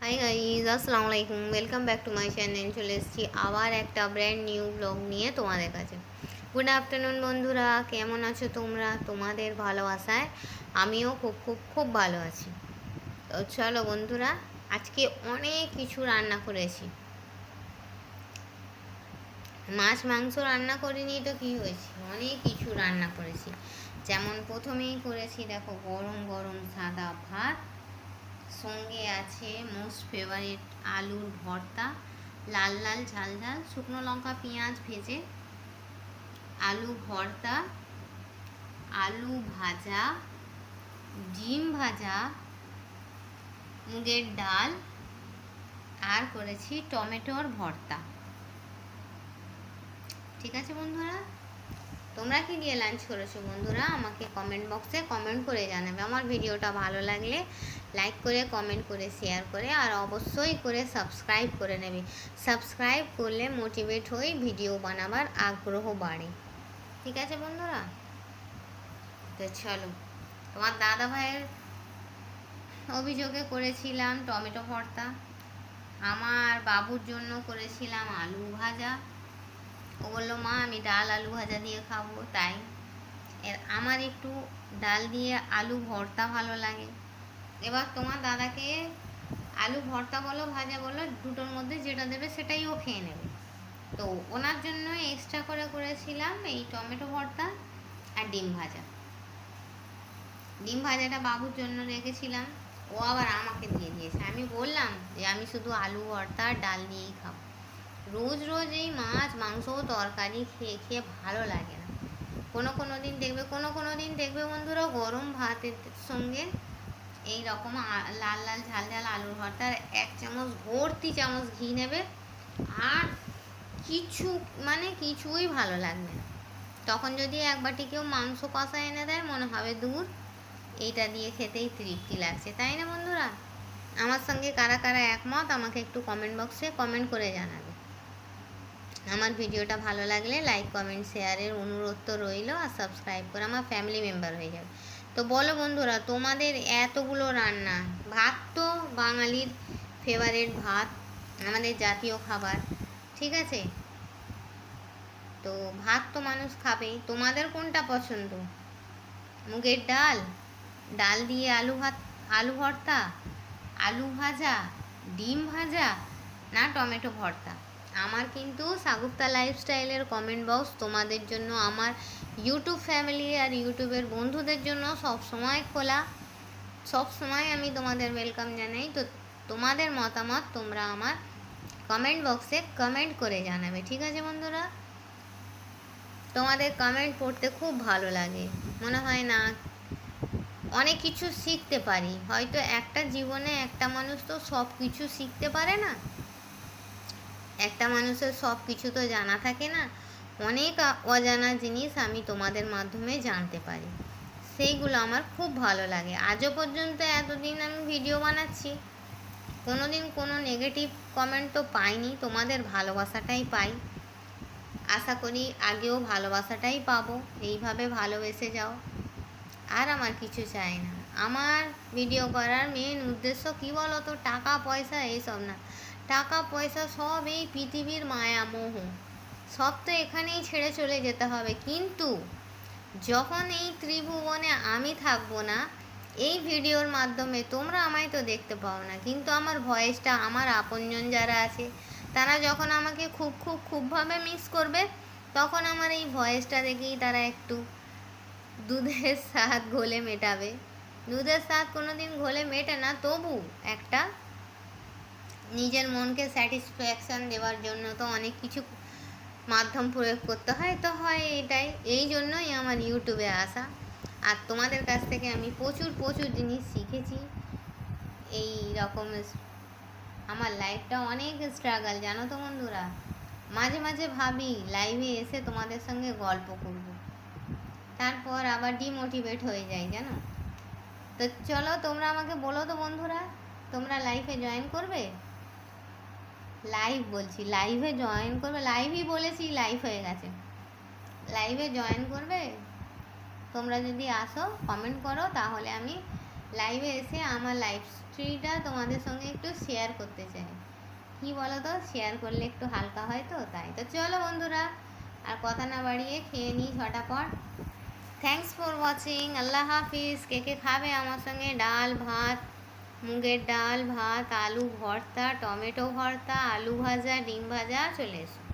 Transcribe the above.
Hi guys, আসসালামু আলাইকুম। Welcome back to my channel. চলে এসেছি আবার একটা ব্র্যান্ড নিউ ব্লগ নিয়ে তোমাদের কাছে। গুড আফটারনুন বন্ধুরা, কেমন আছো তোমরা? তোমাদের ভালোবাসায় আমিও খুব খুব খুব ভালো আছি। তো চলো বন্ধুরা, আজকে অনেক কিছু রান্না করেছি। মাছ মাংস রান্না করিনি তো কী হয়েছে, অনেক কিছু রান্না করেছি। যেমন প্রথমেই করেছি দেখো গরম গরম সাদা ভাত, সঙ্গে আছে মোস্ট ফেভারিট আলুর ভর্তা, লাল লাল ঝাল ঝাল শুকনো লঙ্কা পেঁয়াজ ভেজে আলু ভর্তা, আলু ভাজা, ডিম ভাজা, মুগের ডাল, আর করেছি টমেটোর ভর্তা। ঠিক আছে বন্ধুরা, তোমরা কি দিয়ে লাঞ্চ করেছো বন্ধুরা? আমাকে কমেন্ট বক্সে কমেন্ট করে জানাবে। আমার ভিডিওটা ভালো লাগলে লাইক করে, কমেন্ট করে, শেয়ার করে, আর অবশ্যই করে সাবস্ক্রাইব করে নেবে। সাবস্ক্রাইব করলে মোটিভেট হই, ভিডিও বানাবার আগ্রহ বাড়ে। ঠিক আছে বন্ধুরা, তো চলো। তোমার দাদা ভাইয়ের অভিযোগে করেছিলাম টমেটো ভর্তা, আমার বাবুর জন্য করেছিলাম আলু ভাজা। ও বললো মা আমি ডাল আলু ভাজা দিয়ে খাবো, তাই আমার একটু ডাল দিয়ে আলু ভর্তা ভালো লাগে। এবার তোমার দাদাকে আলু ভর্তা বলো ভাজা বলো, দুটোর মধ্যে যেটা দেবে সেটাই ও খেয়ে নেবে। তো ওনার জন্য এক্সট্রা করে করেছিলাম এই টমেটো ভর্তা আর ডিম ভাজা। ডিম ভাজাটা বাবুর জন্য রেখেছিলাম, ও আবার আমাকে দিয়ে দিয়েছে। আমি বললাম যে আমি শুধু আলু ভর্তা আর ডাল দিয়েই খাবো। রোজ রোজ এই মাছ মাংস তরকারি খেয়ে খেয়ে ভালো লাগে না। কোনো দিন দেখবে বন্ধুরা গরম ভাতের সঙ্গে এই রকম লাল লাল ঝাল ঝাল আলুর ভর্তার এক চামচ ভর্তি চামচ ঘি নেবে, আর কিছুই ভালো লাগবে না। তখন যদি এক বাটি কেউ মাংস কষা এনে দেয়, মনে হবে দূর, এইটা দিয়ে খেতেই তৃপ্তি লাগছে, তাই না বন্ধুরা? আমার সঙ্গে কারা কারা একমত আমাকে একটু কমেন্ট বক্সে কমেন্ট করে জানাবে। আমার ভিডিওটা ভালো লাগলে লাইক কমেন্ট শেয়ারের অনুরোধ তো রইল, আর সাবস্ক্রাইব করে আমার ফ্যামিলি মেম্বার হয়ে যাবে। তো বলো বন্ধুরা, তোমাদের এতগুলো রান্না, ভাত তো বাঙালির ফেভারিট, ভাত আমাদের জাতীয় খাবার, ঠিক আছে? তো ভাত তো মানুষ খাবেই। তোমাদের কোনটা পছন্দ? মুগের ডাল, ডাল দিয়ে আলু ভাত, আলু ভর্তা, আলু ভাজা, ডিম ভাজা, না টমেটো ভর্তা? আমার কিন্তু সাগুপ্তা লাইফস্টাইলের কমেন্ট বক্স তোমাদের জন্য, আমার ইউটিউব ফ্যামিলি আর ইউটিউবের বন্ধুদের জন্য সব সময় খোলা। সব সময় আমি তোমাদের ওয়েলকাম জানাই। তো তোমাদের মতামত তোমরা আমার কমেন্ট বক্সে কমেন্ট করে জানাবে। ঠিক আছে বন্ধুরা, তোমাদের কমেন্ট পড়তে খুব ভালো লাগে। মনে হয় না অনেক কিছু শিখতে পারি। হয়তো একটা জীবনে একটা মানুষ তো সব কিছু শিখতে পারে না, একটা মানুষের সব কিছু তো জানা থাকে না। অনেক অজানা জিনিস আমি তোমাদের মাধ্যমে জানতে পারি, সেইগুলো আমার খুব ভালো লাগে। আজও পর্যন্ত এতদিন আমি ভিডিও বানাচ্ছি, কোনো দিন কোনো নেগেটিভ কমেন্ট তো পাইনি, তোমাদের ভালোবাসাটাই পাই। আশা করি আগেও ভালোবাসাটাই পাবো, এইভাবে ভালোবেসে যাও। আর আমার কিছু চাই না। আমার ভিডিও করার মেন উদ্দেশ্য কী বলো তো? টাকা পয়সা এইসব না। টাকা পয়সা সব এই পৃথিবীর মায়া মোহ, সব তো এখানেই ছেড়ে চলে যেতে হবে। কিন্তু যখন এই ত্রিভুবনে আমি থাকবো না, এই ভিডিওর মাধ্যমে তোমরা আমায় তো দেখতে পাও না, কিন্তু আমার ভয়েসটা আমার আপনজন যারা আছে তারা যখন আমাকে খুব খুব খুবভাবে মিস করবে, তখন আমার এই ভয়েসটা দেখেই তারা একটু দুধের স্বাদ ঘোলে মেটাবে। দুধের স্বাদ কোনো দিন ঘোলে মেটে না, তবু একটা নিজের মনকে স্যাটিসফ্যাকশান দেওয়ার জন্য তো অনেক কিছু মাধ্যম প্রয়োগ করতে হয়। তো হয় এটাই, এই জন্যই আমার ইউটিউবে আসা। আর তোমাদের কাছ থেকে আমি প্রচুর প্রচুর জিনিস শিখেছি। এই রকম আমার লাইফটা অনেক স্ট্রাগল, জানো তো বন্ধুরা। মাঝে মাঝে ভাবি লাইভে এসে তোমাদের সঙ্গে গল্প করব, তারপর আবার ডিমোটিভেট হয়ে যায়, জানো তো। চলো তোমরা আমাকে বলো তো বন্ধুরা, তোমরা লাইভে জয়েন করবে? লাইভ বলছি, লাইভে জয়েন করবে? লাইভই বলেছি, লাইভ হয়ে গেছে। লাইভে জয়েন করবে? তোমরা যদি আসো কমেন্ট করো, তাহলে আমি লাইভে এসে আমার লাইফ স্টোরিটা তোমাদের সঙ্গে একটু শেয়ার করতে চাই। কি বলো তো, শেয়ার করলে একটু হালকা হয় তো, তাই তো। চলো বন্ধুরা, আর কথা না বাড়িয়ে খেয়ে নিই ঝটাপট। Thanks for watching. আল্লাহ হাফিজ। কে কে খাবে আমার সঙ্গে ডাল ভাত, মুগের ডাল ভাত, আলু ভর্তা, টমেটো ভর্তা, আলু ভাজা, ডিম ভাজা, চলে এসো।